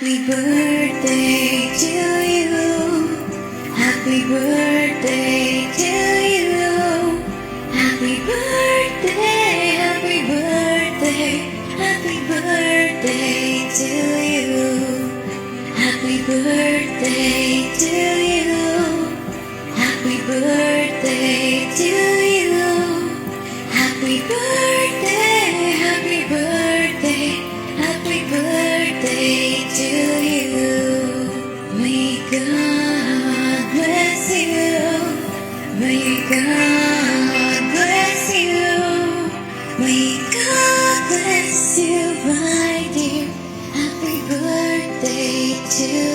Happy birthday to you. Happy birthday to you. Happy birthday, happy birthday, happy birthday to you. Happy birthday to you. Happy birthday to you. Happy birthday, happy birthday, happy birthday to you. May God bless you. May God bless you. May God bless you, my dear. Happy birthday to